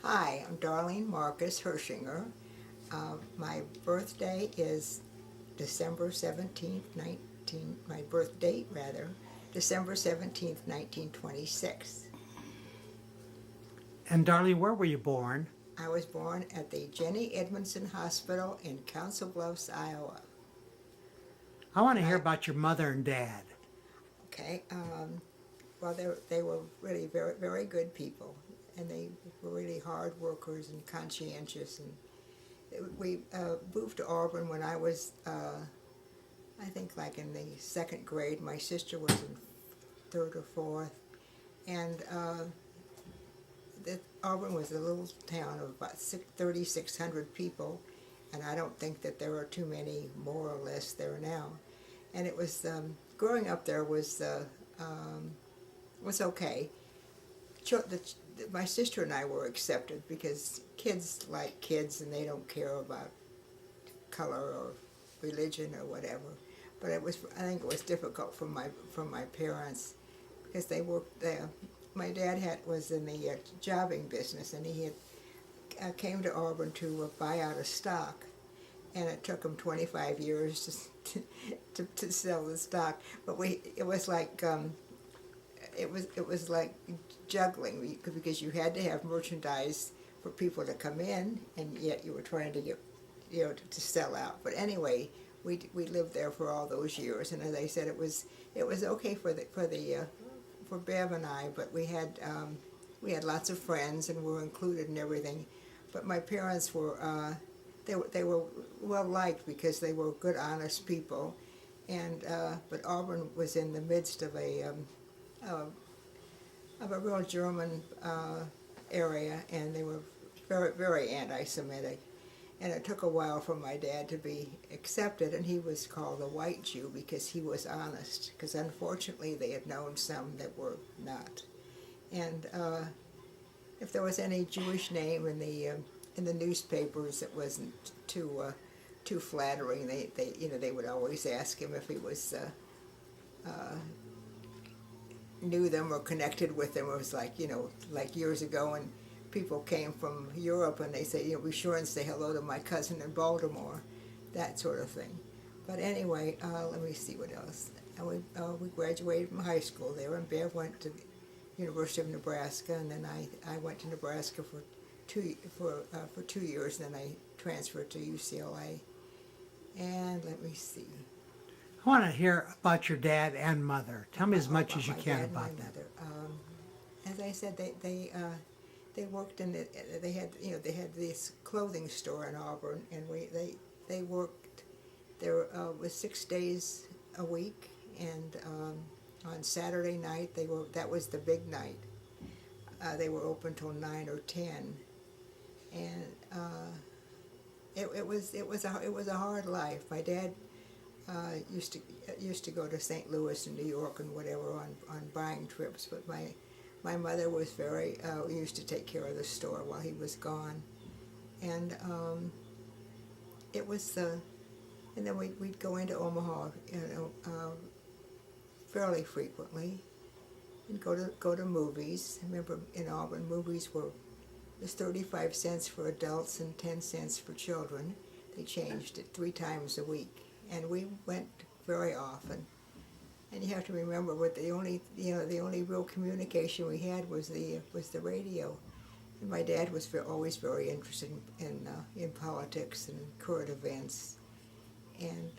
Hi, I'm Darlene Marcus Hershinger. My birthday is December 17th, my birth date rather, December 17th, 1926. And Darlene, where were you born? I was born at the Jenny Edmondson Hospital in Council Bluffs, Iowa. I want to And hear I, about your mother and dad. okay, well, they were really very, very good people, and they were really hard workers and conscientious. And we moved to Auburn when I was I think like in the second grade. My sister was in third or fourth, and Auburn was a little town of about 3,600 people, and I don't think that there are too many more or less there now. And it was growing up there was okay. My sister and I were accepted because kids like kids, and they don't care about color or religion or whatever. But I think it was difficult for my parents because they worked there. My dad was in the jobbing business, and he had came to Auburn to buy out a stock, and it took him 25 years to sell the stock. But it was like it was like juggling because you had to have merchandise for people to come in, and yet you were trying to get to sell out. But anyway, we lived there for all those years, and as I said, it was okay for Bev and I, but we had lots of friends and were included in everything. But my parents were they were well liked because they were good, honest people, and but Auburn was in the midst uh, of a real German area, and they were very, very anti-Semitic. And it took a while for my dad to be accepted, and he was called a white Jew because he was honest. Because unfortunately, they had known some that were not. And if there was any Jewish name in the newspapers that wasn't too flattering, they would always ask him if he was knew them or connected with them. It was like like years ago, and people came from Europe and they say, be sure and say hello to my cousin in Baltimore, that sort of thing. But anyway, let me see what else. And we graduated from high school there, and Bev went to University of Nebraska, and then I went to Nebraska for 2 years, and then I transferred to UCLA. And let me see. I want to hear about your dad and mother. Tell me as much About as you my can dad and my about them. mother. As I said, they worked in they had this clothing store in Auburn, and they worked there was 6 days a week, and on Saturday night that was the big night. They were open till 9 or 10, and it was a hard life. My dad used to go to St. Louis and New York and whatever on buying trips, but my mother was very used to take care of the store while he was gone, and it was and then we'd go into Omaha, fairly frequently, and go to movies. I remember in Auburn, movies was 35 cents for adults and 10 cents for children. They changed it 3 times a week, and we went very often. And you have to remember, what the only real communication we had was the radio. And my dad was always very interested in politics and current events. And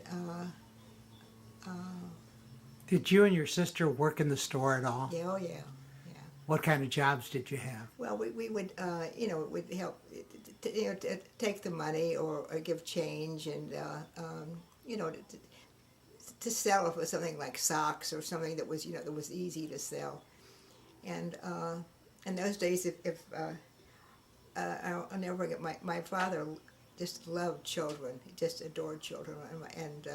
Did you and your sister work in the store at all? yeah, oh yeah, yeah. What kind of jobs did you have? Well, we would would help to take the money or give change, and you know to sell if it was something like socks or something that was that was easy to sell. And in those days, if I'll never forget, my father just loved children. He just adored children, and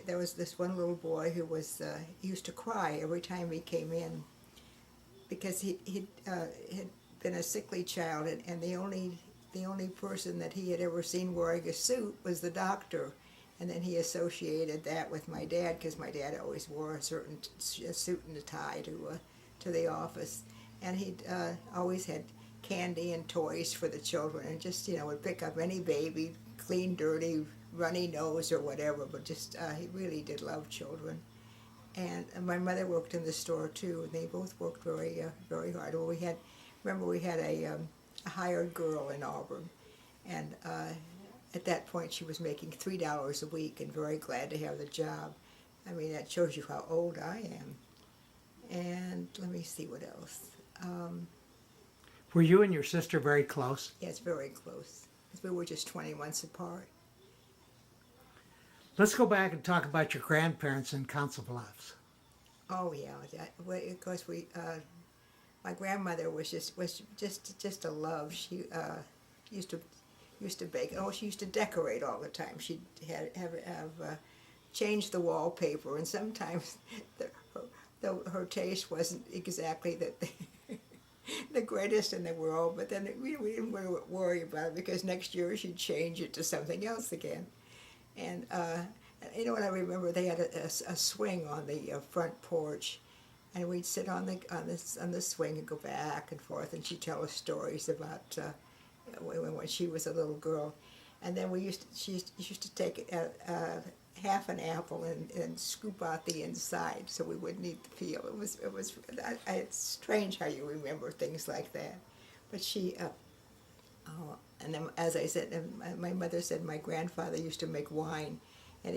there was this one little boy who he used to cry every time he came in because he had been a sickly child, and the only person that he had ever seen wearing a suit was the doctor. And then he associated that with my dad, because my dad always wore a suit and a tie to the office, and he always had candy and toys for the children, and just would pick up any baby, clean, dirty, runny nose or whatever. But just he really did love children. And my mother worked in the store too, and they both worked very hard. Well, we had a hired girl in Auburn, and at that point she was making $3 a week, and very glad to have the job. I mean, that shows you how old I am. And let me see what else. Were you and your sister very close? Yes, very close. We were just 20 months apart. Let's go back and talk about your grandparents in Council Bluffs. Oh yeah, of course my grandmother was just a love. She used to bake. Oh, she used to decorate all the time. She'd have changed the wallpaper, and sometimes her taste wasn't exactly the greatest in the world. But then we didn't worry about it, because next year she'd change it to something else again. And what I remember, they had a swing on the front porch, and we'd sit on the swing and go back and forth, and she'd tell us stories about when she was a little girl. And then she used to take half an apple and scoop out the inside so we wouldn't eat the peel. It's strange how you remember things like that. But she. And then, as I said, my mother said my grandfather used to make wine, and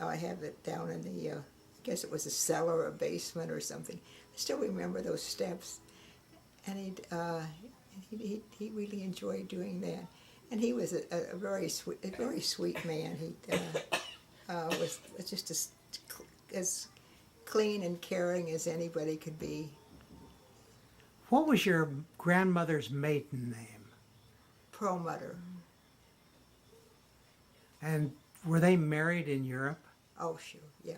I have it down in the, I guess it was a cellar or a basement or something. I still remember those steps, and he really enjoyed doing that. And he was a very sweet man. He was just as clean and caring as anybody could be. What was your grandmother's maiden name? Perlmutter. And were they married in Europe? Oh, sure, yeah.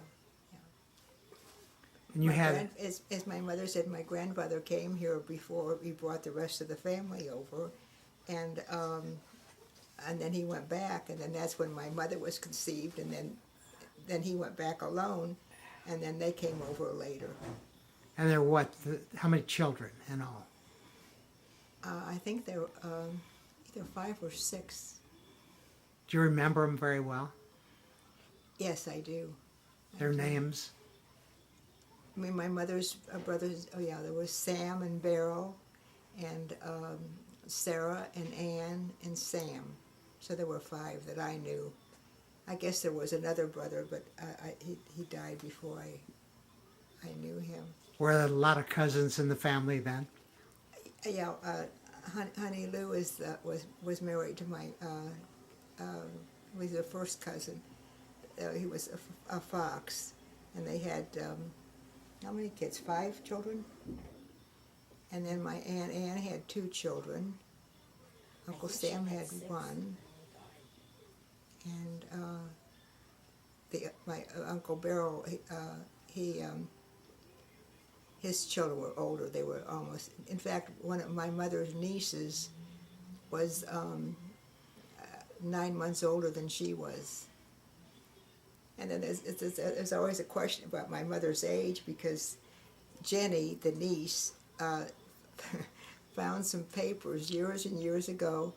And you had, as my mother said, my grandfather came here before he brought the rest of the family over, and then he went back, and then that's when my mother was conceived, and then he went back alone, and then they came over later. and they're what? How many children in all? I think they're either 5 or 6. Do you remember them very well? Yes, I do. Their names? I mean, my mother's brothers, oh yeah, there was Sam and Beryl, and Sarah and Ann and Sam. So there were 5 that I knew. I guess there was another brother, but he died before I knew him. Were there a lot of cousins in the family then? Yeah, Honey Lou was married to my, was the first cousin. He was a Fox, and they had, how many kids? 5 children? And then my Aunt Ann had 2 children. Uncle Sam had 1. And my Uncle Beryl, his children were older. They were almost, in fact, one of my mother's nieces was 9 months older than she was. And then there's always a question about my mother's age, because Jenny, the niece, found some papers years and years ago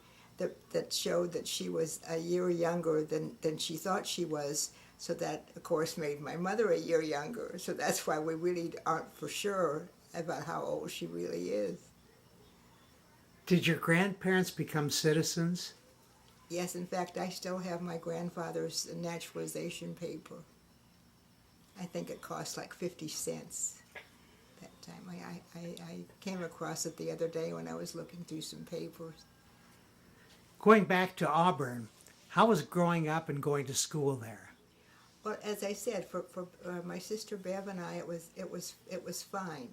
that showed that she was a year younger than she thought she was. So that, of course, made my mother a year younger. So that's why we really aren't for sure about how old she really is. Did your grandparents become citizens? Yes, in fact, I still have my grandfather's naturalization paper. I think it cost like 50 cents that time. I came across it the other day when I was looking through some papers. Going back to Auburn, how was growing up and going to school there? Well, as I said, for my sister Bev and I, it was fine,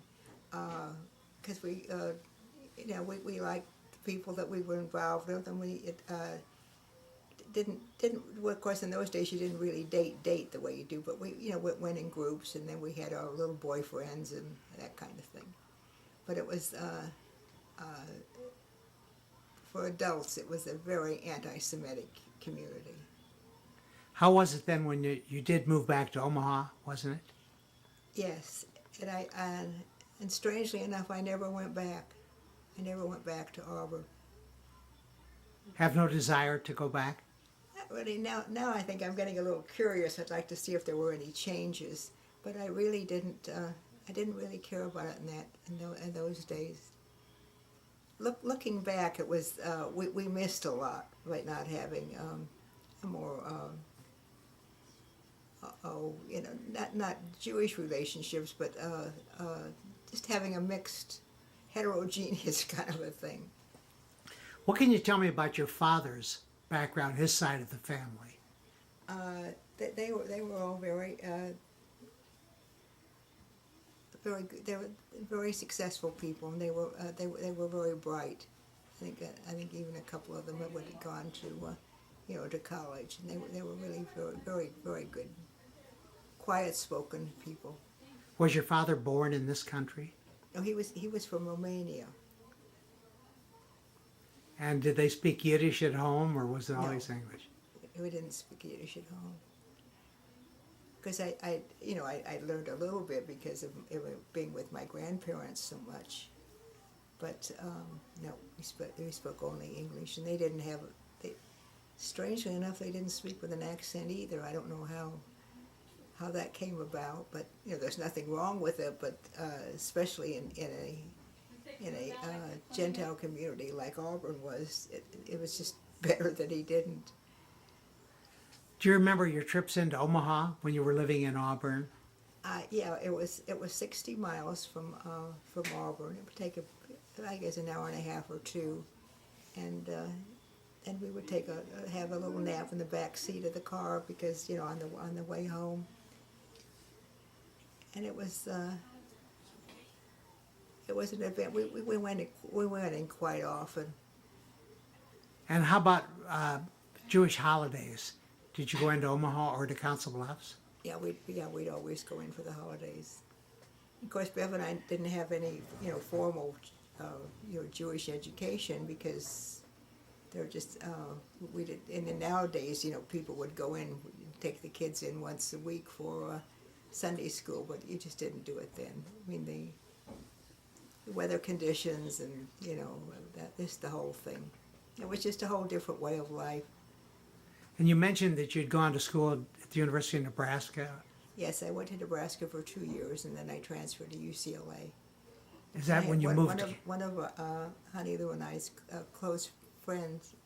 because we liked the people that we were involved with, and we didn't well, of course in those days you didn't really date the way you do, but we went in groups, and then we had our little boyfriends and that kind of thing. But it was for adults, it was a very anti-Semitic community. How was it then when you did move back to Omaha, wasn't it? Yes, and strangely enough, I never went back. I never went back to Auburn. Have no desire to go back? Not really. Now I think I'm getting a little curious. I'd like to see if there were any changes, but I really didn't. I didn't really care about it in those days. Looking back, it was we missed a lot by not having a more not Jewish relationships, but just having a mixed, heterogeneous kind of a thing. What can you tell me about your father's background, his side of the family? They were all very very good. They were very successful people, and they were very bright. I think even a couple of them would have gone to to college, and they were really very good, quiet-spoken people. Was your father born in this country? No, he was from Romania. And did they speak Yiddish at home, or was it No. always English? We didn't speak Yiddish at home. Because I learned a little bit because of being with my grandparents so much. But no, we spoke only English, and they didn't have. Strangely enough, they didn't speak with an accent either. I don't know how that came about, but there's nothing wrong with it. But especially in a Gentile community like Auburn was, it was just better that he didn't. Do you remember your trips into Omaha when you were living in Auburn? Yeah, it was 60 miles from Auburn. It would take I guess an hour and a half or two, and we would have a little nap in the back seat of the car because on the way home. And it was an event. We went in quite often. And how about Jewish holidays? Did you go into Omaha or to Council Bluffs? Yeah, we'd always go in for the holidays. Of course, Bev and I didn't have any formal Jewish education because they're just we did. And then nowadays, people would go in, take the kids in once a week for Sunday school, but you just didn't do it then. I mean, the weather conditions and just the whole thing. It was just a whole different way of life. And you mentioned that you'd gone to school at the University of Nebraska. Yes, I went to Nebraska for 2 years, and then I transferred to UCLA. Is that when you moved? One of Honey Lou and I's close friends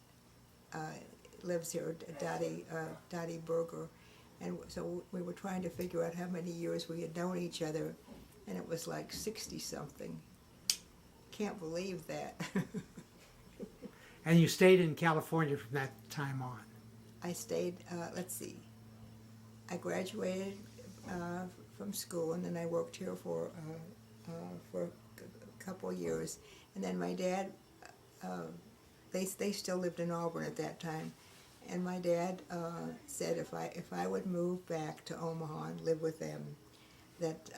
lives here, Dottie Berger, and so we were trying to figure out how many years we had known each other, and it was like 60-something. Can't believe that. And you stayed in California from that time on? I stayed, let's see, I graduated from school, and then I worked here for a couple of years. And then my dad, they still lived in Auburn at that time, and my dad said if I would move back to Omaha and live with them, that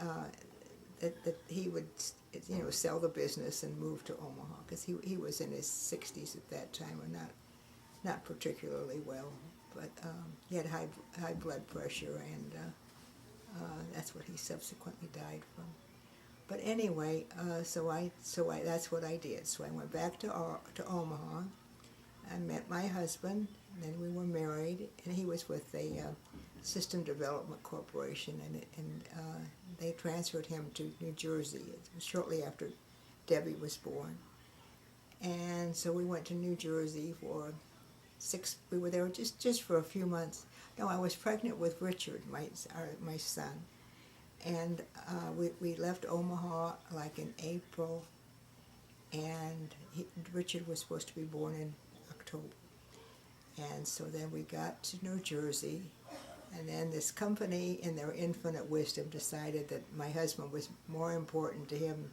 he would sell the business and move to Omaha, because he was in his 60s at that time, or not particularly well, but he had high blood pressure, and that's what he subsequently died from. But anyway, so I that's what I did. So I went back to Omaha. I met my husband, and then we were married, and he was with a System Development Corporation, and they transferred him to New Jersey. It was shortly after Debbie was born, and so we went to New Jersey for we were there just for a few months. No, I was pregnant with Richard, my son, and we left Omaha like in April, and Richard was supposed to be born in October. And so then we got to New Jersey, and then this company, in their infinite wisdom, decided that my husband was more important to him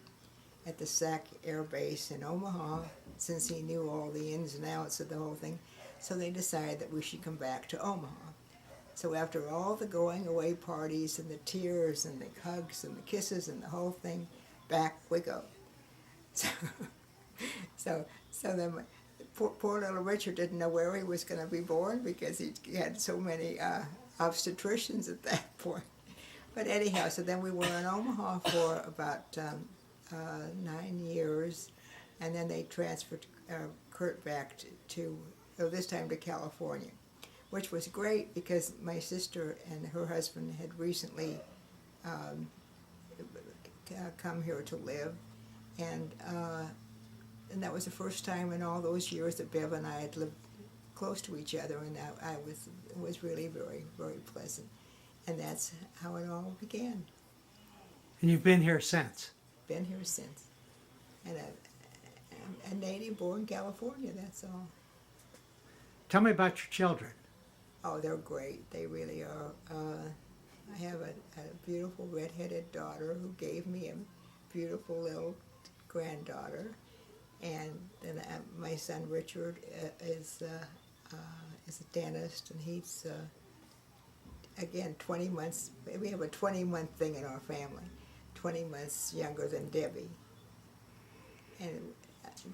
at the SAC Air Base in Omaha, since he knew all the ins and outs of the whole thing. So they decided that we should come back to Omaha. So after all the going away parties and the tears and the hugs and the kisses and the whole thing, back we go. So then poor little Richard didn't know where he was going to be born, because he had so many obstetricians at that point. But anyhow, so then we were in Omaha for about 9 years, and then they transferred Kurt back this time to California, which was great because my sister and her husband had recently come here to live, and that was the first time in all those years that Bev and I had lived close to each other, and it was really very, very pleasant, and that's how it all began. And you've been here since? Been here since, and a native born California, that's all. Tell me about your children. Oh, they're great. They really are. I have a beautiful redheaded daughter who gave me a beautiful little granddaughter, and then my son Richard is a dentist, and he's again 20 months. We have a 20-month thing in our family, 20 months younger than Debbie, and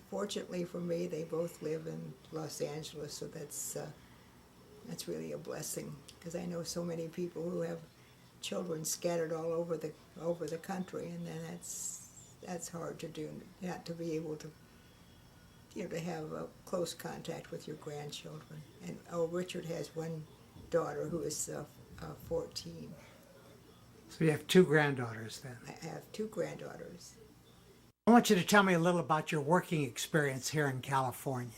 fortunately for me, they both live in Los Angeles, so that's really a blessing, because I know so many people who have children scattered all over the country, and then that's hard to do, not to be able to to have a close contact with your grandchildren. And Richard has one daughter who is 14. So you have two granddaughters then. I have two granddaughters. I want you to tell me a little about your working experience here in California.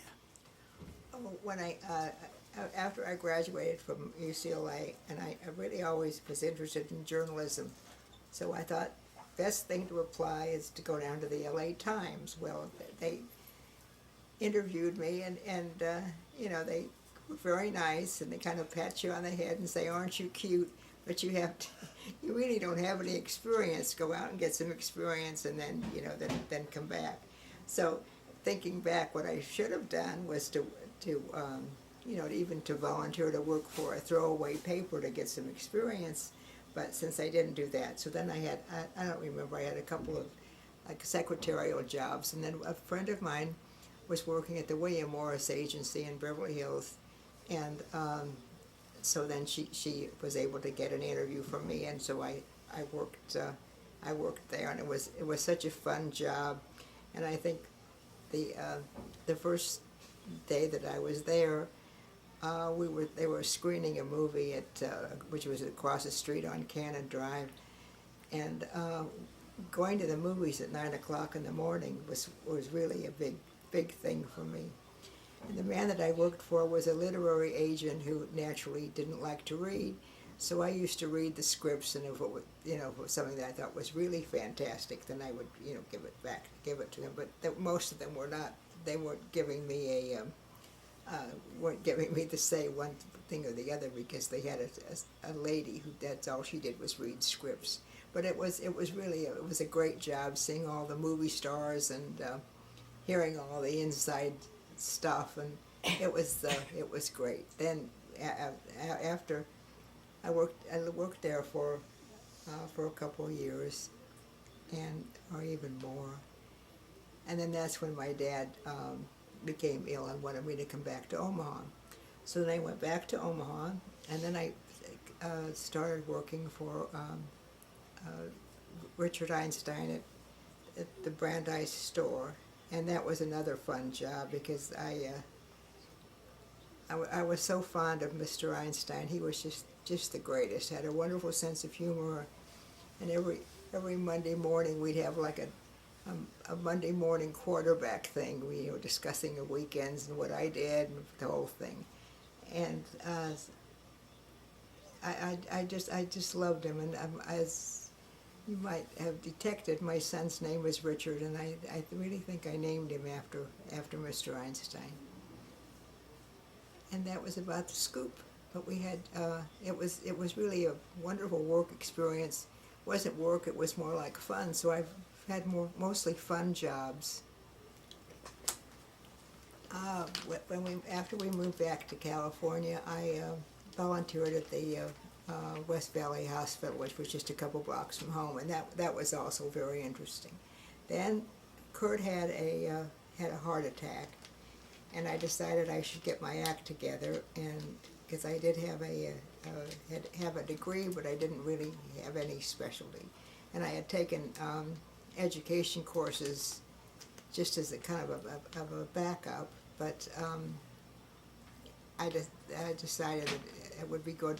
When after I graduated from UCLA, and I really always was interested in journalism, so I thought best thing to apply is to go down to the LA Times. Well, they interviewed me, and they were very nice, and they kind of pat you on the head and say, "Aren't you cute? But you really don't have any experience. Go out and get some experience, and then then come back." So, thinking back, what I should have done was to even to volunteer to work for a throwaway paper to get some experience. But since I didn't do that, so then I don't remember, I had a couple of secretarial jobs, and then a friend of mine was working at the William Morris Agency in Beverly Hills, and so then she was able to get an interview from me, and so I worked there, and it was such a fun job. And I think the first day that I was there, they were screening a movie which was across the street on Cannon Drive, and going to the movies at 9 o'clock in the morning was really a big thing for me. And the man that I worked for was a literary agent who naturally didn't like to read, so I used to read the scripts, and if it was, if it was something that I thought was really fantastic, then I would give it to him. But most of them were not. They weren't giving me to say one thing or the other, because they had a lady who that's all she did was read scripts. But it was a great job, seeing all the movie stars and hearing all the inside stuff, and it was great. Then after I worked there for a couple of years, or even more, and then that's when my dad became ill and wanted me to come back to Omaha. So then I went back to Omaha, and then I started working for Richard Einstein at the Brandeis store, and that was another fun job, because I was so fond of Mr. Einstein. He was just the greatest. Had a wonderful sense of humor, and every Monday morning we'd have like a Monday morning quarterback thing. We were discussing the weekends and what I did and the whole thing, and I just loved him. And as you might have detected, my son's name was Richard, and I really think I named him after Mr. Einstein. And that was about the scoop. But we had it was really a wonderful work experience. It wasn't work; it was more like fun. So I've had mostly fun jobs. After we moved back to California, I volunteered at the West Valley Hospital, which was just a couple blocks from home, and that was also very interesting. Then Kurt had a heart attack, and I decided I should get my act together, and because I did have a degree, but I didn't really have any specialty, and I had taken education courses just as a kind of a backup. But I decided that it would be good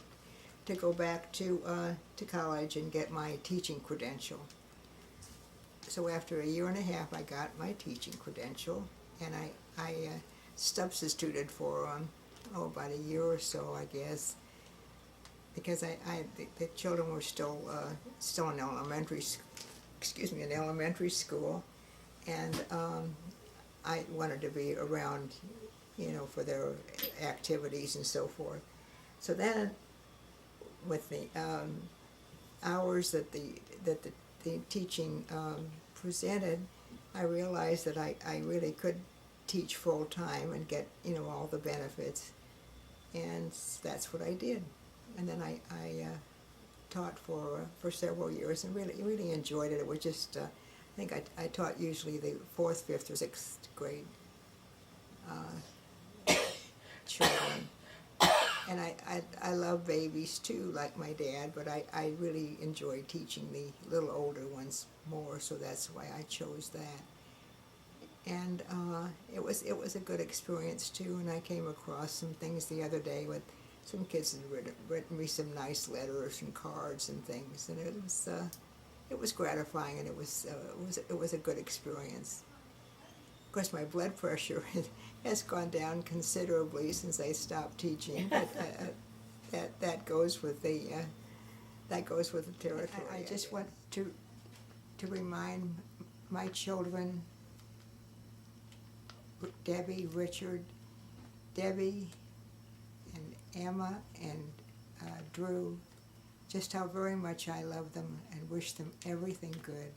to go back to college and get my teaching credential. So after a year and a half, I got my teaching credential, and I substituted for about a year or so, I guess, because the children were still in elementary school, and I wanted to be around, for their activities and so forth. So then, with the hours that the teaching presented, I realized that I really could teach full time and get all the benefits, and that's what I did. And then I taught for several years and really enjoyed it. It was just I think I taught usually the 4th, 5th, or 6th grade children. And I love babies too, like my dad, but I really enjoy teaching the little older ones more, so that's why I chose that. And it was a good experience too, and I came across some things the other day with some kids had written me some nice letters and cards and things, and it was gratifying, and it was a good experience. Of course, my blood pressure has gone down considerably since I stopped teaching, but that goes with the territory. I just want to remind my children, Debbie, Richard, Debbie, and Emma, and Drew, just how very much I love them and wish them everything good.